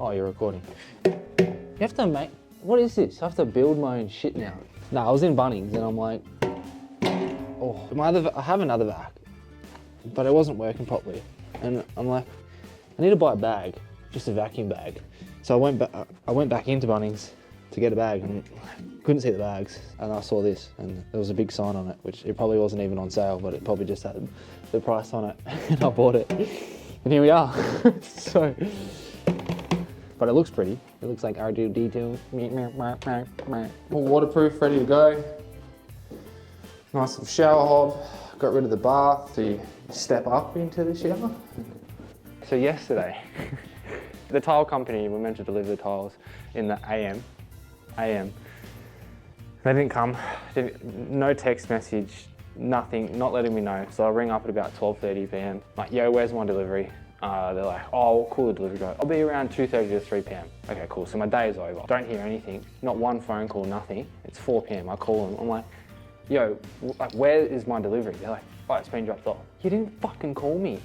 Oh, you're recording. You have to make, what is this? I have to build my own shit now. No, I was in Bunnings and I'm like, oh, I have another vac, but it wasn't working properly. And I'm like, I need to buy a bag, just a vacuum bag. So I went back into Bunnings to get a bag and couldn't see the bags. And I saw this and there was a big sign on it, which it probably wasn't even on sale, but it probably just had the price on it. And I bought it. And here we are. So, but it looks pretty. It looks like R2-D2. All waterproof, ready to go. Nice little shower hob. Got rid of the bath to step up into the shower. So yesterday, the tile company were meant to deliver the tiles in the AM. They didn't come, no text message, nothing, not letting me know. So I ring up at about 12:30 p.m. Like, yo, where's my delivery? They're like, oh, we'll call the delivery guy. I'll be around 2:30 to 3 p.m. Okay, cool, so my day is over. Don't hear anything, not one phone call, nothing. It's 4 p.m, I call them. I'm like, yo, like, where is my delivery? They're like, oh, it's been dropped off. You didn't fucking call me.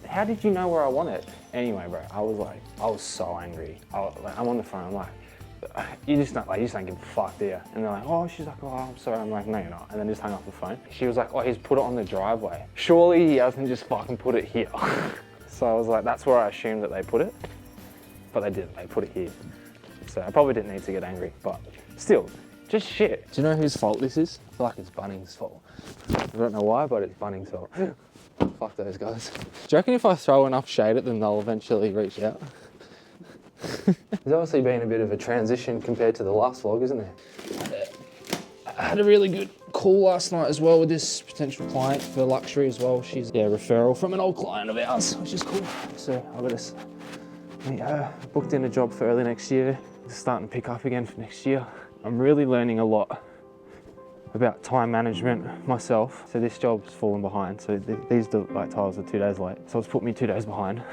How did you know where I want it? Anyway, bro, I was so angry. I'm on the phone, I'm like, you just don't give a fuck, do you? And they're like, oh, she's like, oh, I'm sorry. I'm like, no, you're not. And then just hung up the phone. She was like, oh, he's put it on the driveway. Surely he hasn't just fucking put it here. So I was like, that's where I assumed that they put it. But they didn't, they put it here. So I probably didn't need to get angry, but still, just shit. Do you know whose fault this is? I feel like it's Bunnings' fault. I don't know why, but it's Bunnings' fault. Fuck those guys. Do you reckon if I throw enough shade at them, they'll eventually reach out? There's obviously been a bit of a transition compared to the last vlog, isn't there? I had a really good call last night as well with this potential client for luxury as well. She's a referral from an old client of ours, which is cool. So I got us booked in a job for early next year. It's starting to pick up again for next year. I'm really learning a lot about time management myself. So this job's fallen behind. So these tiles are 2 days late. So it's put me 2 days behind.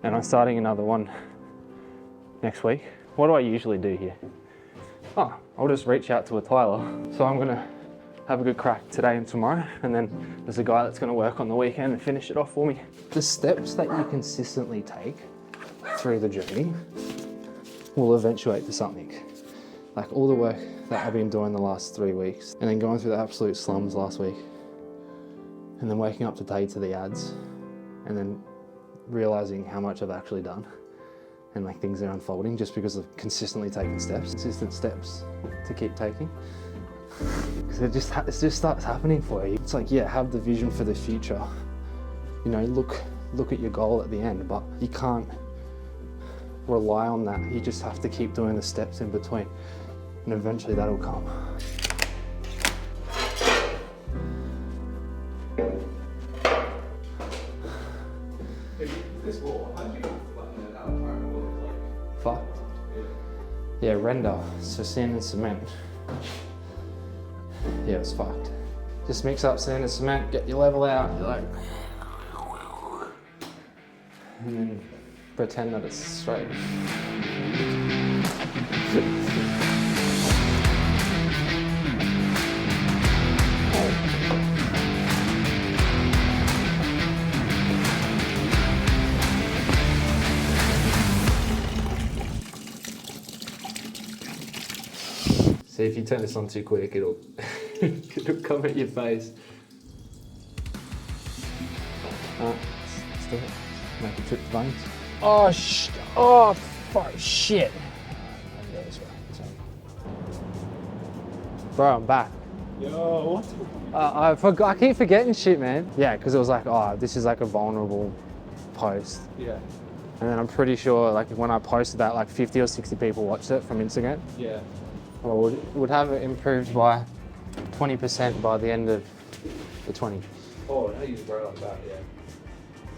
And I'm starting another one next week. What do I usually do here? Oh, I'll just reach out to a tiler. So I'm gonna have a good crack today and tomorrow, and then there's a guy that's gonna work on the weekend and finish it off for me. The steps that you consistently take through the journey will eventuate to something. Like all the work that I've been doing the last 3 weeks, and then going through the absolute slums last week, and then waking up today to the ads, and then realizing how much I've actually done. And like things are unfolding just because of consistently taking steps, consistent steps to keep taking. Because it just starts happening for you. It's like, yeah, have the vision for the future. You know, look at your goal at the end, but you can't rely on that. You just have to keep doing the steps in between, and eventually that'll come. This wall, how did you flatten it out? Fucked. Yeah, render, so sand and cement. Yeah, it's fucked. Just mix up sand and cement, get your level out, you're like, and then pretend that it's straight. See, if you turn this on too quick, it'll come at your face. Let's do it. Make a trip to Bunnings. Oh, fuck, shit. Bro, I'm back. Yo, what? I keep forgetting shit, man. Yeah, because it was like, oh, this is like a vulnerable post. Yeah. And then I'm pretty sure, like, when I posted that, like 50 or 60 people watched it from Instagram. Yeah. Well, would have it improved by 20% by the end of the 20. Oh, now you brought it like that, yeah.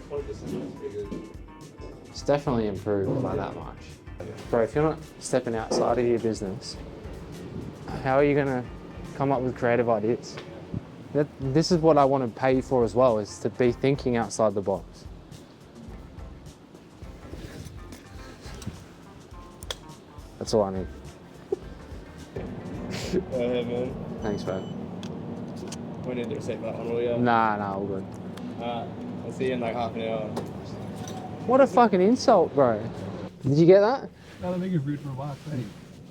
20% is pretty good. It's definitely improved by that much. Bro, if you're not stepping outside of your business, how are you gonna come up with creative ideas? This is what I want to pay you for as well, is to be thinking outside the box. That's all I need. Yeah, man. Thanks, bro. We need to receipt that one, will you? Nah, all good. I'll see you in like half an hour. What a fucking insult, bro. Did you get that? No, I think you've written remarks, mate.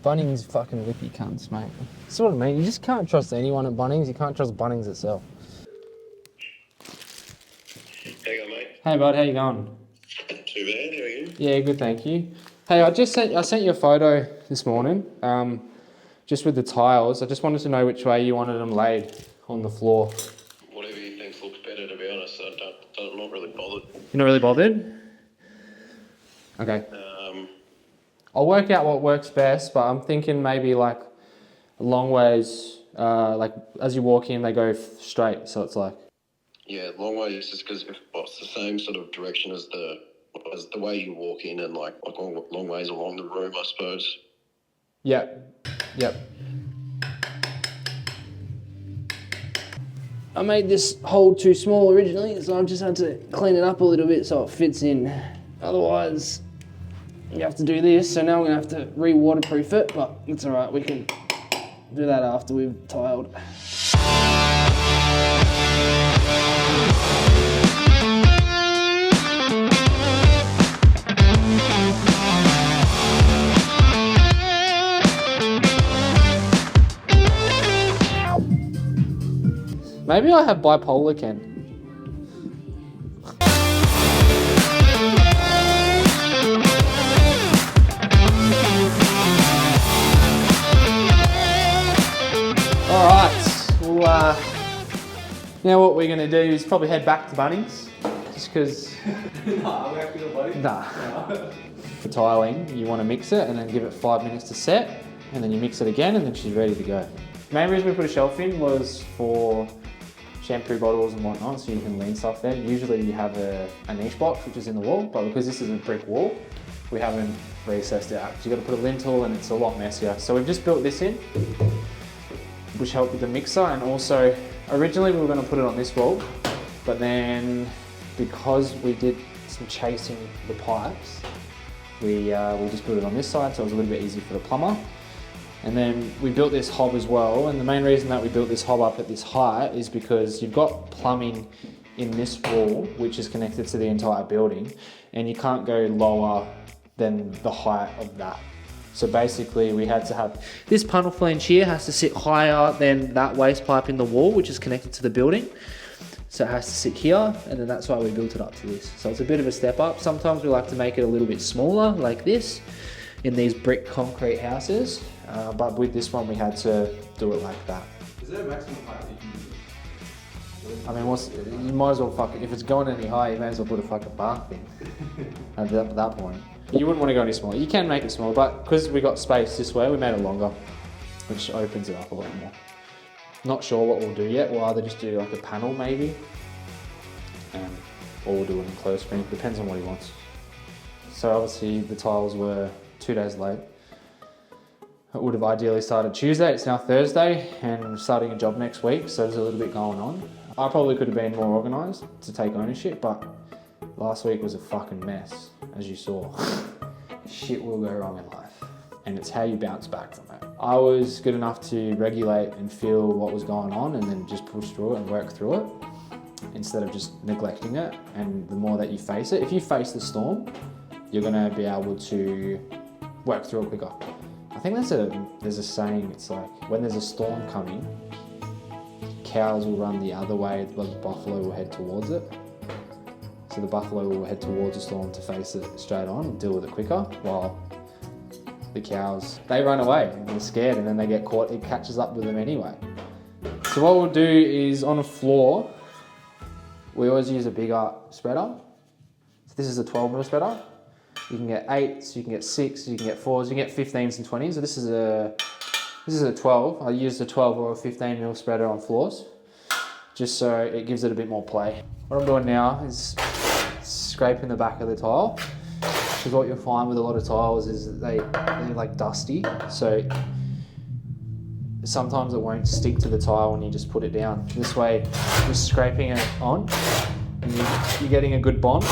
Bunnings fucking lippy cunts, mate. That's what I mean. You just can't trust anyone at Bunnings. You can't trust Bunnings itself. How you going, mate? Hey, bud. How you going? Too bad, how are you? Yeah, good, thank you. Hey, I sent you a photo this morning, just with the tiles. I just wanted to know which way you wanted them laid on the floor. Whatever you think looks better, to be honest. I'm not really bothered. You're not really bothered? Okay. I'll work out what works best, but I'm thinking maybe like long ways, like as you walk in, they go straight, so it's like... Yeah, long ways, just because it's the same sort of direction as the way you walk in, and like long ways along the room, I suppose. Yep. I made this hole too small originally, so I've just had to clean it up a little bit so it fits in. Otherwise, you have to do this, so now I'm gonna have to re-waterproof it, but it's all right, we can do that after we've tiled. Maybe I have bipolar, Ken. Alright, well, now what we're going to do is probably head back to Bunnings, just because... Nah, we have to go, buddy. Nah. For tiling, you want to mix it and then give it 5 minutes to set, and then you mix it again and then she's ready to go. The main reason we put a shelf in was for shampoo bottles and whatnot, so you can lean stuff there. Usually you have a niche box which is in the wall, but because this is a brick wall, we haven't recessed it out. So you've got to put a lintel and it's a lot messier. So we've just built this in, which helped with the mixer, and also originally we were going to put it on this wall, but then because we did some chasing the pipes, we just put it on this side, so it was a little bit easy for the plumber. And then we built this hob as well, and the main reason that we built this hob up at this height is because you've got plumbing in this wall which is connected to the entire building, and you can't go lower than the height of that. So basically we had to have, this panel flange here has to sit higher than that waste pipe in the wall which is connected to the building. So it has to sit here, and then that's why we built it up to this. So it's a bit of a step up. Sometimes we like to make it a little bit smaller like this in these brick concrete houses. But with this one we had to do it like that. Is there a maximum height that you can use? I mean, you might as well if it's going any higher, you may as well put a fucking bath in at that point. You wouldn't want to go any smaller. You can make it smaller, but because we got space this way, we made it longer, which opens it up a lot more. Not sure what we'll do yet. We'll either just do like a panel maybe, or we'll do an enclosed screen. Depends on what he wants. So obviously the tiles were 2 days late. It would have ideally started Tuesday, it's now Thursday, and I'm starting a job next week, so there's a little bit going on. I probably could have been more organised to take ownership, but last week was a fucking mess, as you saw. Shit will go wrong in life, and it's how you bounce back from it. I was good enough to regulate and feel what was going on and then just push through it and work through it, instead of just neglecting it. And the more that you face it, if you face the storm, you're gonna be able to work through it quicker. I think there's a saying, it's like, when there's a storm coming, cows will run the other way, but the buffalo will head towards it. So the buffalo will head towards the storm to face it straight on and deal with it quicker, while the cows, they run away and they're scared, and then they get caught, it catches up with them anyway. So what we'll do is, on a floor, we always use a bigger spreader. So this is a 12mm spreader. You can get 8s, you can get 6s, you can get 4s, you can get 15s and 20s. So this is a 12. I used a 12 or a 15mm spreader on floors, just so it gives it a bit more play. What I'm doing now is scraping the back of the tile, because what you'll find with a lot of tiles is that they're like dusty. So sometimes it won't stick to the tile when you just put it down. This way, just scraping it on, and you're getting a good bond.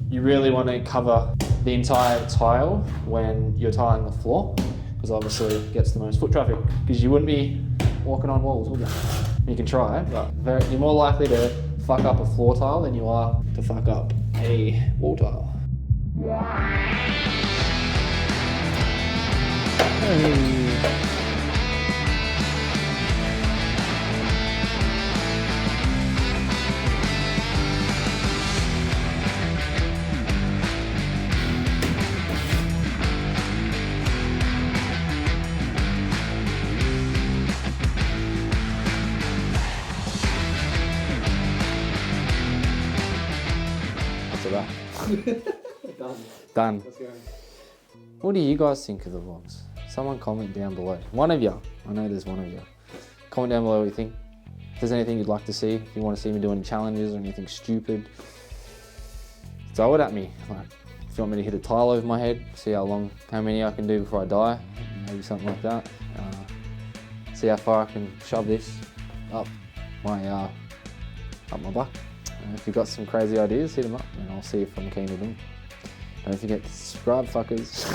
You really want to cover the entire tile when you're tiling the floor, because obviously it gets the most foot traffic, because you wouldn't be walking on walls, would you? You can try, but you're more likely to fuck up a floor tile than you are to fuck up a wall tile. That's a wrap. Done. Done. Let's go. What do you guys think of the vlogs? Someone comment down below. One of you. I know there's one of you. Comment down below what you think. If there's anything you'd like to see, if you want to see me do any challenges or anything stupid, throw it at me. Like, if you want me to hit a tile over my head, see how many I can do before I die, maybe something like that. See how far I can shove this up my butt. If you've got some crazy ideas, hit them up and I'll see if I'm keen to do them. Don't forget to subscribe, fuckers.